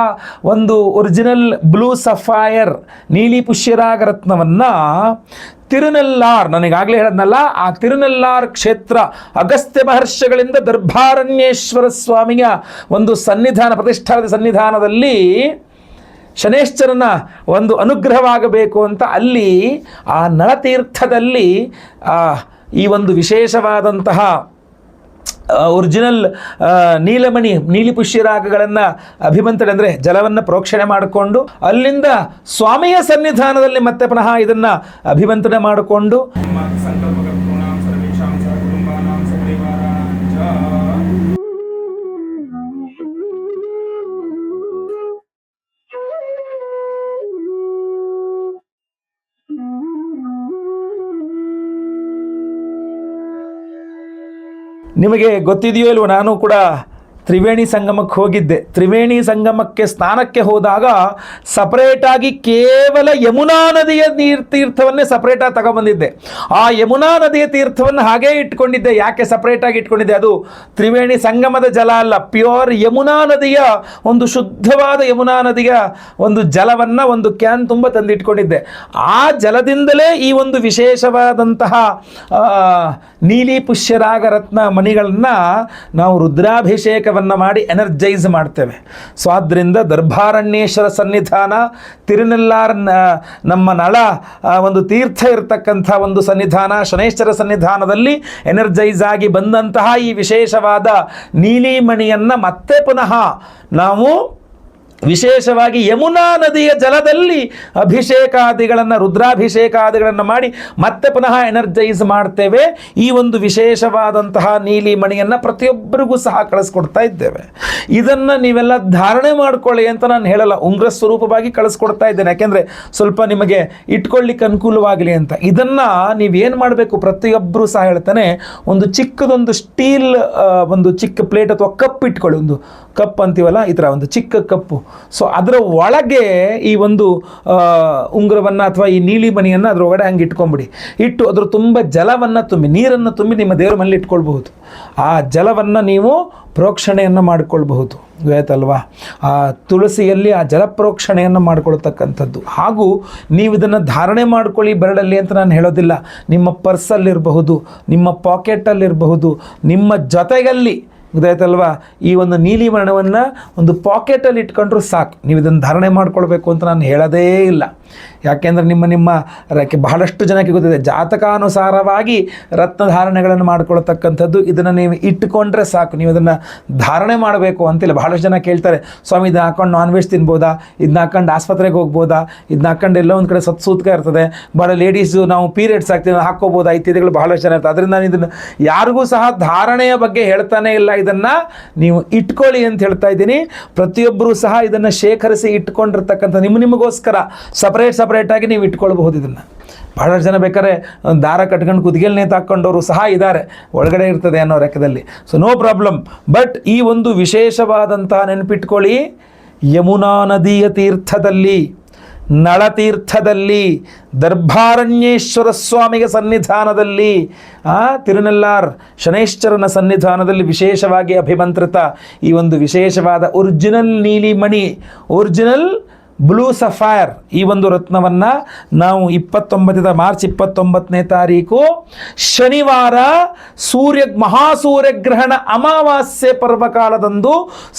ಒಂದು ಒರಿಜಿನಲ್ ಬ್ಲೂ ಸಫೈರ್ ನೀಲಿ ಪುಷ್ಯರಾಗ ರತ್ನವನ್ನು ತಿರುನೆಲ್ಲಾರ್, ನನಗಾಗಲೇ ಹೇಳದ್ನಲ್ಲ, ಆ ತಿರುನೆಲ್ಲಾರ್ ಕ್ಷೇತ್ರ ಅಗಸ್ತ್ಯ ಮಹರ್ಷಿಗಳಿಂದ ದರ್ಭಾರಣ್ಯೇಶ್ವರ ಸ್ವಾಮಿಯ ಒಂದು ಸನ್ನಿಧಾನ, ಪ್ರತಿಷ್ಠಾಪಿತ ಸನ್ನಿಧಾನದಲ್ಲಿ ಶನೈಶ್ಚರನ ಒಂದು ಅನುಗ್ರಹವಾಗಬೇಕು ಅಂತ ಅಲ್ಲಿ ಆ ನಳತೀರ್ಥದಲ್ಲಿ ಈ ಒಂದು ವಿಶೇಷವಾದಂತಹ ಒರಿಜಿನಲ್ ನೀಲಿ ಪುಷ್ಯರಾಗಗಳನ್ನು ಅಭಿಮಂತ್ರಣೆ ಅಂದರೆ ಜಲವನ್ನು ಪ್ರೋಕ್ಷಣೆ ಮಾಡಿಕೊಂಡು ಅಲ್ಲಿಂದ ಸ್ವಾಮಿಯ ಸನ್ನಿಧಾನದಲ್ಲಿ ಮತ್ತೆ ಪುನಃ ಇದನ್ನು ಅಭಿಮಂತ್ರಣೆ ಮಾಡಿಕೊಂಡು ನಿಮಗೆ ಗೊತ್ತಿದೆಯೋ ಇಲ್ವೋ, ನಾನು ಕೂಡ ತ್ರಿವೇಣಿ ಸಂಗಮಕ್ಕೆ ಹೋಗಿದ್ದೆ. ತ್ರಿವೇಣಿ ಸಂಗಮಕ್ಕೆ ಸ್ನಾನಕ್ಕೆ ಹೋದಾಗ ಸಪ್ರೇಟಾಗಿ ಕೇವಲ ಯಮುನಾ ನದಿಯ ತೀರ್ಥವನ್ನೇ ಸಪ್ರೇಟಾಗಿ ತಗೊಬಂದಿದ್ದೆ. ಆ ಯಮುನಾ ನದಿಯ ತೀರ್ಥವನ್ನು ಹಾಗೇ ಇಟ್ಕೊಂಡಿದ್ದೆ. ಯಾಕೆ ಸಪ್ರೇಟಾಗಿ ಇಟ್ಕೊಂಡಿದ್ದೆ? ಅದು ತ್ರಿವೇಣಿ ಸಂಗಮದ ಜಲ ಅಲ್ಲ, ಪ್ಯೂರ್ ಯಮುನಾ ನದಿಯ ಒಂದು ಶುದ್ಧವಾದ ಯಮುನಾ ನದಿಯ ಒಂದು ಜಲವನ್ನು ಒಂದು ಕ್ಯಾನ್ ತುಂಬ ತಂದಿಟ್ಕೊಂಡಿದ್ದೆ. ಆ ಜಲದಿಂದಲೇ ಈ ಒಂದು ವಿಶೇಷವಾದಂತಹ ನೀಲಿ ಪುಷ್ಯರಾಗ ರತ್ನ ಮಣಿಗಳನ್ನು ನಾವು ರುದ್ರಾಭಿಷೇಕ ಅಭಿಷೇಕವನ್ನು ಮಾಡಿ ಎನರ್ಜೈಸ್ ಮಾಡ್ತೇವೆ. ಸೊ ಆದ್ದರಿಂದ ದರ್ಭಾರಣ್ಯೇಶ್ವರ ಸನ್ನಿಧಾನ, ತಿರುನೆಲ್ಲಾರ್ ನಮ್ಮ ನಳ ಒಂದು ತೀರ್ಥ ಇರತಕ್ಕಂಥ ಒಂದು ಸನ್ನಿಧಾನ, ಶನೈಶ್ಚರ ಸನ್ನಿಧಾನದಲ್ಲಿ ಎನರ್ಜೈಸ್ ಆಗಿ ಬಂದಂತಹ ಈ ವಿಶೇಷವಾದ ನೀಲಿಮಣಿಯನ್ನು ಮತ್ತೆ ಪುನಃ ನಾವು ವಿಶೇಷವಾಗಿ ಯಮುನಾ ನದಿಯ ಜಲದಲ್ಲಿ ಅಭಿಷೇಕಾದಿಗಳನ್ನು, ರುದ್ರಾಭಿಷೇಕಾದಿಗಳನ್ನು ಮಾಡಿ ಮತ್ತೆ ಪುನಃ ಎನರ್ಜೈಸ್ ಮಾಡ್ತೇವೆ. ಈ ಒಂದು ವಿಶೇಷವಾದಂತಹ ನೀಲಿ ಮಣಿಯನ್ನು ಪ್ರತಿಯೊಬ್ಬರಿಗೂ ಸಹ ಕಳಿಸ್ಕೊಡ್ತಾ ಇದ್ದೇವೆ. ಇದನ್ನು ನೀವೆಲ್ಲ ಧಾರಣೆ ಮಾಡ್ಕೊಳ್ಳಿ ಅಂತ ನಾನು ಹೇಳಲ್ಲ, ಉಂಗ್ರ ಸ್ವರೂಪವಾಗಿ ಕಳಿಸ್ಕೊಡ್ತಾ ಇದ್ದೇನೆ, ಯಾಕೆಂದರೆ ಸ್ವಲ್ಪ ನಿಮಗೆ ಇಟ್ಕೊಳ್ಳಿಕ್ಕೆ ಅನುಕೂಲವಾಗಲಿ ಅಂತ. ಇದನ್ನು ನೀವೇನು ಮಾಡಬೇಕು, ಪ್ರತಿಯೊಬ್ಬರೂ ಸಹ ಹೇಳ್ತಾನೆ, ಒಂದು ಚಿಕ್ಕದೊಂದು ಸ್ಟೀಲ್ ಒಂದು ಚಿಕ್ಕ ಪ್ಲೇಟ್ ಅಥವಾ ಕಪ್ ಇಟ್ಕೊಳ್ಳಿ, ಒಂದು ಕಪ್ ಅಂತೀವಲ್ಲ ಈ ಥರ ಒಂದು ಚಿಕ್ಕ ಕಪ್ಪು. ಸೊ ಅದರ ಒಳಗೆ ಈ ಒಂದು ಉಂಗುರವನ್ನು ಅಥವಾ ಈ ನೀಲಿ ಮಣಿಯನ್ನು ಅದರ ಒಳಗಡೆ ಹಂಗೆ ಇಟ್ಕೊಂಬಿಡಿ. ಇಟ್ಟು ಅದ್ರ ತುಂಬ ಜಲವನ್ನು ತುಂಬಿ, ನೀರನ್ನು ತುಂಬಿ ನಿಮ್ಮ ದೇವರ ಮನೇಲಿ ಇಟ್ಕೊಳ್ಬಹುದು. ಆ ಜಲವನ್ನು ನೀವು ಪ್ರೋಕ್ಷಣೆಯನ್ನು ಮಾಡಿಕೊಳ್ಬಹುದು, ಆಯ್ತಲ್ವಾ? ಆ ತುಳಸಿಯಲ್ಲಿ ಆ ಜಲ ಪ್ರೋಕ್ಷಣೆಯನ್ನು ಮಾಡಿಕೊಳ್ತಕ್ಕಂಥದ್ದು. ಹಾಗೂ ನೀವು ಇದನ್ನು ಧಾರಣೆ ಮಾಡ್ಕೊಳ್ಳಿ ಬೆರಳಲ್ಲಿ ಅಂತ ನಾನು ಹೇಳೋದಿಲ್ಲ. ನಿಮ್ಮ ಪರ್ಸಲ್ಲಿರಬಹುದು, ನಿಮ್ಮ ಪಾಕೆಟಲ್ಲಿರಬಹುದು, ನಿಮ್ಮ ಜೊತೆಗಲ್ಲಿ, ಗೊತ್ತಾಯ್ತಲ್ವಾ? ಈ ಒಂದು ನೀಲಿ ಮಣವನ್ನು ಒಂದು ಪಾಕೆಟಲ್ಲಿ ಇಟ್ಕೊಂಡ್ರೂ ಸಾಕು. ನೀವು ಇದನ್ನು ಧಾರಣೆ ಮಾಡ್ಕೊಳ್ಬೇಕು ಅಂತ ನಾನು ಹೇಳೋದೇ ಇಲ್ಲ. ಯಾಕೆಂದರೆ ನಿಮ್ಮ ಬಹಳಷ್ಟು ಜನಕ್ಕೆ ಗೊತ್ತಿದೆ, ಜಾತಕಾನುಸಾರವಾಗಿ ರತ್ನಧಾರಣೆಗಳನ್ನು ಮಾಡ್ಕೊಳ್ತಕ್ಕಂಥದ್ದು. ಇದನ್ನು ನೀವು ಇಟ್ಟುಕೊಂಡ್ರೆ ಸಾಕು, ನೀವು ಇದನ್ನು ಧಾರಣೆ ಮಾಡಬೇಕು ಅಂತಿಲ್ಲ. ಬಹಳಷ್ಟು ಜನ ಕೇಳ್ತಾರೆ, ಸ್ವಾಮಿ ಇದನ್ನ ಹಾಕೊಂಡು ನಾನ್ ವೆಜ್ ತಿನ್ಬೋದಾ, ಇದನ್ನ ಹಾಕೊಂಡು ಆಸ್ಪತ್ರೆಗೆ ಹೋಗ್ಬೋದಾ, ಇದನ್ನ ಹಾಕೊಂಡು ಎಲ್ಲೋ ಒಂದು ಕಡೆ ಸೂತ್ಕ ಇರ್ತದೆ, ಭಾಳ ಲೇಡೀಸು ನಾವು ಪೀರಿಯಡ್ಸ್ ಆಗ್ತೀವಿ ಹಾಕ್ಕೋಬೋದಾ ಇತ್ಯಾದಿಗಳು ಬಹಳಷ್ಟು ಜನ ಇರ್ತದೆ. ಅದರಿಂದ ನಾನು ಇದನ್ನು ಯಾರಿಗೂ ಸಹ ಧಾರಣೆಯ ಬಗ್ಗೆ ಹೇಳ್ತಾನೆ ಇಲ್ಲ. ಇದನ್ನು ನೀವು ಇಟ್ಕೊಳ್ಳಿ ಅಂತ ಹೇಳ್ತಾ ಇದ್ದೀನಿ. ಪ್ರತಿಯೊಬ್ಬರೂ ಸಹ ಇದನ್ನು ಶೇಖರಿಸಿ ಇಟ್ಕೊಂಡಿರ್ತಕ್ಕಂಥ ನಿಮಗೋಸ್ಕರ ಸಪ್ರೇಟಾಗಿ ನೀವು ಇಟ್ಕೊಳ್ಬಹುದು. ಇದನ್ನು ಬಹಳಷ್ಟು ಜನ ಬೇಕಾದ್ರೆ ದಾರ ಕಟ್ಕೊಂಡು ಕುದಿಗೆಲ್ ನೇತು ಹಾಕ್ಕೊಂಡವರು ಸಹ ಇದ್ದಾರೆ, ಒಳಗಡೆ ಇರ್ತದೆ ಅನ್ನೋ ಲೆಕ್ಕದಲ್ಲಿ. So no problem. ಬಟ್ ಈ ಒಂದು ವಿಶೇಷವಾದಂತಹ ನೆನಪಿಟ್ಕೊಳ್ಳಿ, ಯಮುನಾ ನದಿಯ ತೀರ್ಥದಲ್ಲಿ, ನಳತೀರ್ಥದಲ್ಲಿ, ದರ್ಭಾರಣ್ಯೇಶ್ವರ ಸ್ವಾಮಿಯ ಸನ್ನಿಧಾನದಲ್ಲಿ, ತಿರುನೆಲ್ಲಾರ್ ಶನೈಶ್ಚರನ ಸನ್ನಿಧಾನದಲ್ಲಿ ವಿಶೇಷವಾಗಿ ಅಭಿಮಂತ್ರಿತ ಈ ಒಂದು ವಿಶೇಷವಾದ ಒರಿಜಿನಲ್ ನೀಲಿಮಣಿ, ಒರಿಜಿನಲ್ ಬ್ಲೂ ಸಫೈರ್, ಈ ಒಂದು ರತ್ನವನ್ನು ನಾವು ಮಾರ್ಚ್ 29ನೇ ತಾರೀಕು ಶನಿವಾರ ಮಹಾಸೂರ್ಯಗ್ರಹಣ ಅಮಾವಾಸ್ಯೆ ಪರ್ವಕಾಲದಂದು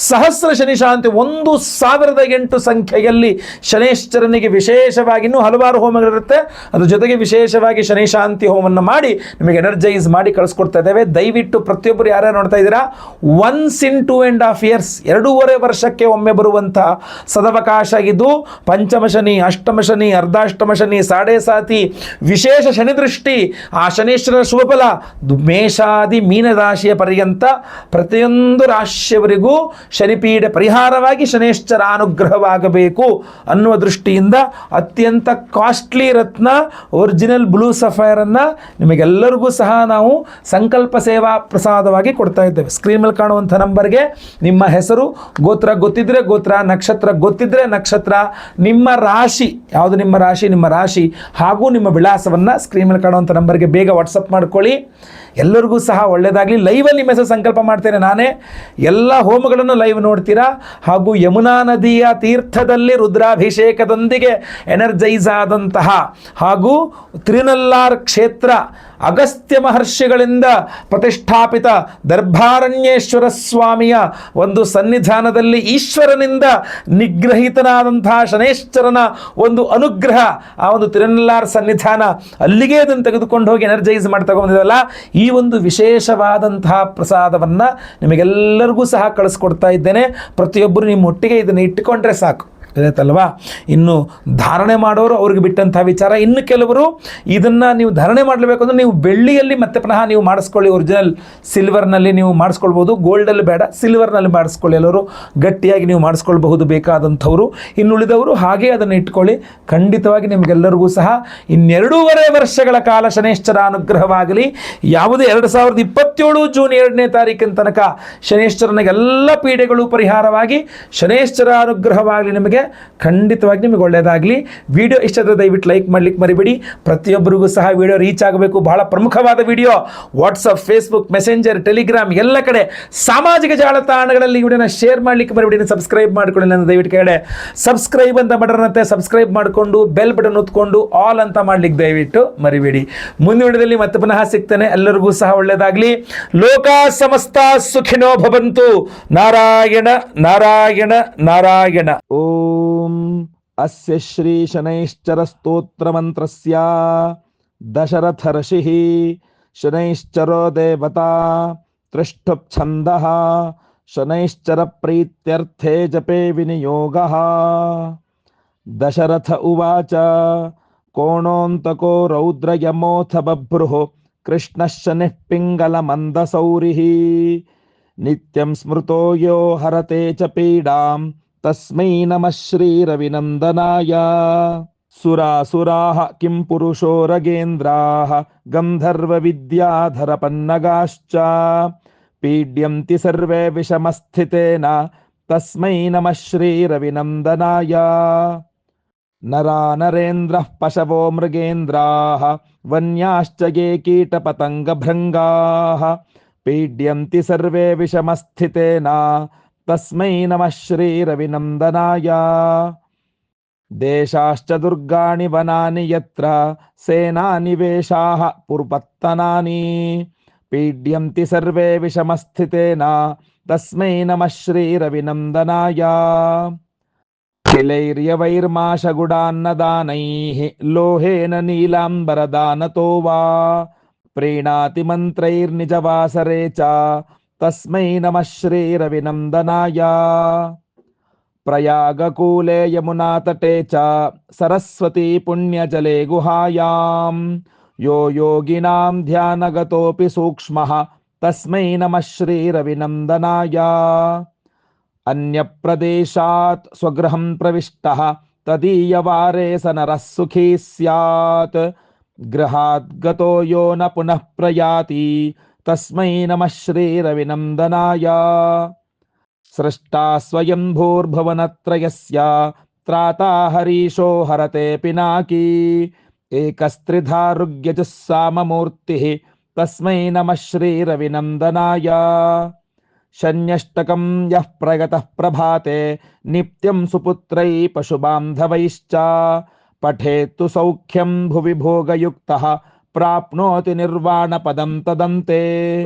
ಸಹಸ್ರ ಶನಿ ಶಾಂತಿ 1008 ಸಂಖ್ಯೆಯಲ್ಲಿ ಶನೈಶ್ಚರನಿಗೆ ವಿಶೇಷವಾಗಿ, ಇನ್ನೂ ಹಲವಾರು ಹೋಮಗಳಿರುತ್ತೆ, ಅದ್ರ ಜೊತೆಗೆ ವಿಶೇಷವಾಗಿ ಶನಿ ಶಾಂತಿ ಹೋಮವನ್ನು ಮಾಡಿ ನಿಮಗೆ ಎನರ್ಜೈಸ್ ಮಾಡಿ ಕಳಿಸ್ಕೊಡ್ತಾ ಇದ್ದೇವೆ. ದಯವಿಟ್ಟು ಪ್ರತಿಯೊಬ್ಬರು ಯಾರ್ಯಾರು ನೋಡ್ತಾ ಇದ್ದೀರಾ, ಒನ್ಸ್ ಇನ್ 2.5 years, 2.5 ವರ್ಷಕ್ಕೆ ಒಮ್ಮೆ ಬರುವಂತಹ ಸದವಕಾಶ ಇದು. ಪಂಚಮ ಶನಿ, ಅಷ್ಟಮ ಶನಿ, ಅರ್ಧಾಷ್ಟಮ ಶನಿ, ಸಾಡೆ ಸಾತಿ, ವಿಶೇಷ ಶನಿ ದೃಷ್ಟಿ, ಆ ಶನೀಶ್ವರ ಶುಭಫಲ ಮೇಷಾದಿ ಮೀನರಾಶಿಯ ಪರ್ಯಂತ ಪ್ರತಿಯೊಂದು ರಾಶಿಯವರಿಗೂ ಶನಿಪೀಡೆ ಪರಿಹಾರವಾಗಿ ಶನೇಶ್ವರ ಅನುಗ್ರಹವಾಗಬೇಕು ಅನ್ನುವ ದೃಷ್ಟಿಯಿಂದ ಅತ್ಯಂತ ಕಾಸ್ಟ್ಲಿ ರತ್ನ ಒರಿಜಿನಲ್ ಬ್ಲೂ ಸಫೈರನ್ನು ನಿಮಗೆಲ್ಲರಿಗೂ ಸಹ ನಾವು ಸಂಕಲ್ಪ ಸೇವಾ ಪ್ರಸಾದವಾಗಿ ಕೊಡ್ತಾ ಇದ್ದೇವೆ. ಸ್ಕ್ರೀನ್ ಮೇಲೆ ಕಾಣುವಂಥ ನಂಬರ್ಗೆ ನಿಮ್ಮ ಹೆಸರು, ಗೋತ್ರ ಗೊತ್ತಿದ್ರೆ ಗೋತ್ರ, ನಕ್ಷತ್ರ ಗೊತ್ತಿದ್ರೆ ನಕ್ಷತ್ರ, ನಿಮ್ಮ ರಾಶಿ ಯಾವುದು, ನಿಮ್ಮ ರಾಶಿ ಹಾಗೂ ನಿಮ್ಮ ವಿಳಾಸವನ್ನು ಸ್ಕ್ರೀನ್ ಮೇಲೆ ಕಾಣುವಂಥ ನಂಬರ್ಗೆ ಬೇಗ ವಾಟ್ಸಪ್ ಮಾಡ್ಕೊಳ್ಳಿ. ಎಲ್ಲರಿಗೂ ಸಹ ಒಳ್ಳೆಯದಾಗಲಿ. ಲೈವಲ್ಲಿ ನಿಮ್ಮ ಹೆಸರು ಸಂಕಲ್ಪ ಮಾಡ್ತೇನೆ ನಾನೇ. ಎಲ್ಲ ಹೋಮಗಳನ್ನು ಲೈವ್ ನೋಡ್ತೀರಾ. ಹಾಗೂ ಯಮುನಾ ನದಿಯ ತೀರ್ಥದಲ್ಲಿ ರುದ್ರಾಭಿಷೇಕದೊಂದಿಗೆ ಎನರ್ಜೈಸ್ ಆದಂತಹ ಹಾಗೂ ತಿರುನೆಲ್ಲಾರ್ ಕ್ಷೇತ್ರ ಅಗಸ್ತ್ಯ ಮಹರ್ಷಿಗಳಿಂದ ಪ್ರತಿಷ್ಠಾಪಿತ ದರ್ಭಾರಣ್ಯೇಶ್ವರ ಸ್ವಾಮಿಯ ಒಂದು ಸನ್ನಿಧಾನದಲ್ಲಿ ಈಶ್ವರನಿಂದ ನಿಗ್ರಹಿತನಾದಂತಹ ಶನೇಶ್ವರನ ಒಂದು ಅನುಗ್ರಹ, ಆ ಒಂದು ತಿರುನೆಲ್ಲಾರ್ ಸನ್ನಿಧಾನ, ಅಲ್ಲಿಗೆ ಅದನ್ನು ತೆಗೆದುಕೊಂಡು ಹೋಗಿ ಎನರ್ಜೈಸ್ ಮಾಡಿ ತಗೊಂಡಿದ್ದಲ್ಲ. ಈ ಒಂದು ವಿಶೇಷವಾದಂತಹ ಪ್ರಸಾದವನ್ನು ನಿಮಗೆಲ್ಲರಿಗೂ ಸಹ ಕಳಿಸ್ಕೊಡ್ತಾ ಇದ್ದೇನೆ. ಪ್ರತಿಯೊಬ್ಬರು ನಿಮ್ಮ ಒಟ್ಟಿಗೆ ಇದನ್ನು ಇಟ್ಟುಕೊಂಡ್ರೆ ಸಾಕು, ಗೊತ್ತಾಯ್ತಲ್ವಾ? ಇನ್ನು ಧಾರಣೆ ಮಾಡೋರು ಅವ್ರಿಗೆ ಬಿಟ್ಟಂಥ ವಿಚಾರ. ಇನ್ನು ಕೆಲವರು ಇದನ್ನು ನೀವು ಧಾರಣೆ ಮಾಡಲೇಬೇಕು ಅಂದರೆ ನೀವು ಬೆಳ್ಳಿಯಲ್ಲಿ ಮತ್ತೆ ಪುನಃ ನೀವು ಮಾಡಿಸ್ಕೊಳ್ಳಿ. ಒರಿಜಿನಲ್ ಸಿಲ್ವರ್ನಲ್ಲಿ ನೀವು ಮಾಡಿಸ್ಕೊಳ್ಬೋದು, ಗೋಲ್ಡಲ್ಲಿ ಬೇಡ, ಸಿಲ್ವರ್ನಲ್ಲಿ ಮಾಡಿಸ್ಕೊಳ್ಳಿ. ಎಲ್ಲರೂ ಗಟ್ಟಿಯಾಗಿ ನೀವು ಮಾಡಿಸ್ಕೊಳ್ಬಹುದು ಬೇಕಾದಂಥವರು. ಇನ್ನುಳಿದವರು ಹಾಗೆ ಅದನ್ನು ಇಟ್ಕೊಳ್ಳಿ. ಖಂಡಿತವಾಗಿ ನಿಮಗೆಲ್ಲರಿಗೂ ಸಹ 2.5 ವರ್ಷಗಳ ಕಾಲ ಶನೇಶ್ವರ ಅನುಗ್ರಹವಾಗಲಿ. ಯಾವುದೇ 2027 ಜೂನ್ 2ನೇ ತಾರೀಕಿನ ತನಕ ಶನೇಶ್ವರನಿಗೆ ಎಲ್ಲ ಪೀಡೆಗಳು ಪರಿಹಾರವಾಗಿ ಶನೇಶ್ವರ ಅನುಗ್ರಹವಾಗಲಿ ನಿಮಗೆ. ಖಂಡಿತವಾಗಿ ನಿಮಗೆ ಒಳ್ಳೆಯದಾಗಲಿ. ವಿಡಿಯೋ ಇಷ್ಟ ಆದರೆ ದಯವಿಟ್ಟು ಲೈಕ್ ಮಾಡಲಿಕ್ಕೆ ಮರಿಬೇಡಿ. ಪ್ರತಿಯೊಬ್ಬರಿಗೂ ಸಹ ವಿಡಿಯೋ ರೀಚ್ ಆಗಬೇಕು. ಬಹಳ ಪ್ರಮುಖವಾದ video. WhatsApp, Facebook, messenger, Telegram ಎಲ್ಲ ಕಡೆ ಸಾಮಾಜಿಕ ಜಾಲತಾಣಗಳಲ್ಲಿ ಈ ವಿಡಿಯೋನ ಶೇರ್ ಮಾಡಲಿಕ್ಕೆ ಮರಿಬೇಡಿ. ಸಬ್ಸ್ಕ್ರೈಬ್ ಮಾಡ್ಕೊಳ್ಳಿ ನನ್ನ ದಯವಿಟ್ಟು ಕೆಳಗಡೆ ಸಬ್ಸ್ಕ್ರೈಬ್ ಅಂತ ಬಟನ್ ಸಬ್ಸ್ಕ್ರೈಬ್ ಮಾಡಿಕೊಂಡು ಬೆಲ್ ಬಟನ್ ಒತ್ಕೊಂಡು ಆಲ್ ಅಂತ ಮಾಡ್ಲಿಕ್ಕೆ ದಯವಿಟ್ಟು ಮರಿಬೇಡಿ. ಮುಂದಿನ ವಿಡಿಯೋದಲ್ಲಿ ಮತ್ತೆ ಪುನಃ ಸಿಗ್ತೇನೆ. ಎಲ್ಲರಿಗೂ ಸಹ ಒಳ್ಳೆಯದಾಗಲಿ. ಲೋಕ ಸಮಸ್ತ ಸುಖಿನೋ ಭವಂತು. ನಾರಾಯಣ ನಾರಾಯಣ ನಾರಾಯಣ. ಓಂ ಅಸ್ಯ ಶ್ರೀ ಶನೈಶ್ಚರ ಸ್ತೋತ್ರ ಮಂತ್ರಸ್ಯ ದಶರಥ ಋಷಿಃ ಶನೈಶ್ಚರೋ ದೇವತಾ ತ್ರಿಷ್ಠುಪ್ ಛಂದಃ ಶನೈಶ್ಚರ ಪ್ರೀತ್ಯರ್ಥೇ ಜಪೇ ವಿನಿಯೋಗಃ. ದಶರಥ ಉವಾಚ ಕೋಣೋऽन्तको ರೌದ್ರಯಮೋऽಥ ಬಭ್ರುಃ ಕೃಷ್ಣಃ ಶನಿಃ ಪಿಂಗಲ ಮಂದಸೌರಿಃ ನಿತ್ಯಂ ಸ್ಮೃತೋ ಯೋ ಹರತೆ ಚ ಪೀಡಾಂ ತಸ್ಮೈ ನಮಃ ಶ್ರೀರವಿನಂದನಾಯ. ಸುರಾಸುರಾಃ ಕಿಂ ಪುರುಷೋ ರಗೇಂದ್ರಾಃ ಗಂಧರ್ವ ವಿದ್ಯಾಧರ ಪನ್ನಗಾಶ್ಚ ಪೀಡ್ಯಂತಿ ಸರ್ವೇ ವಿಷಮಸ್ಥಿತೇನ ತಸ್ಮೈ ನಮಃ ಶ್ರೀರವಿನಂದನಾಯ. ನರಾ ನರೇಂದ್ರಃ ಪಶವೋ ಮೃಗೇಂದ್ರಾಃ ವನ್ಯಾಶ್ಚ ಯೇ ಕೀಟಪತಂಗಭೃಂಗಾಃ ಪೀಡ್ಯಂತಿ ಸರ್ವೇ ವಿಷಮಸ್ಥಿತೇನ ತಸ್ಮೈ ನಮಃ ಶ್ರೀರವಿನಂದನಾಯ. ದೇಶಾಶ್ಚ ದುರ್ಗಾಣಿ ವನಾನಿ ಯತ್ರ ಸೇನಾನಿವೇಶಾಃ ಪುರ್ಪತ್ತನಾನಿ ಪೀಡ್ಯಂತಿ ಸರ್ವೇ ವಿಷಮಸ್ಥಿತೇನ ತಸ್ಮೈ ನಮಃ ಶ್ರೀರವಿನಂದನಾಯ. किलैर्यवैर्माशगुडान्नदानैः लोहेन नीलाम्बरदानतो वा प्रीणाति मन्त्रैर्निजवासरे च तस्मै नमः श्रीरविनन्दनाय. प्रयागकूले यमुनातटे च सरस्वती पुण्यजले गुहायां यो योगिनां ध्यानगतोऽपि सूक्ष्मः तस्मै नमः श्रीरविनन्दनाय. अन्यप्रदेशात् स्वगृहं प्रविष्टः तदीयवारे स नरः सुखी स्यात् गृहात् गतो यो न पुनः प्रयाति तस्मै नमः श्रीरविनन्दनाय. सृष्टा स्वयं भूर्भुवनत्रयस्य त्राता हरीशो हरते पिनाकी एकस्त्रिधारुग्यजुस्साममूर्तिः तस्मै नमः श्रीरविनन्दनाय. शन्यष्टकं यः प्रगतः प्रभाते नित्यं सुपुत्रै पशुबान्धवैश्च पठेत्तु सौख्यं भुवि भोगयुक्तः प्राप्नोति निर्वाणपदं तदन्ते.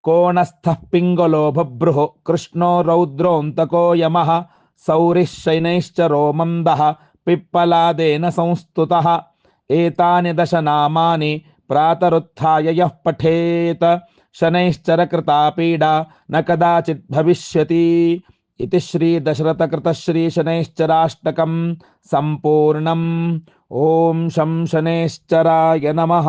कोणस्थः पिङ्गलो बभ्रुः कृष्णो रौद्रोऽन्तको यमः सौरिः शनैश्चरो मन्दः पिप्पलादेन संस्तुतः. एतानि दश नामानि प्रातरुत्थाय यः पठेत् शनैश्चर कृता पीडा न कदाचित् भविष्यति. इति श्री दशरथ कृत श्री शनैश्चराष्टकं संपूर्णम्. ओम शं शनैश्चराय नमः.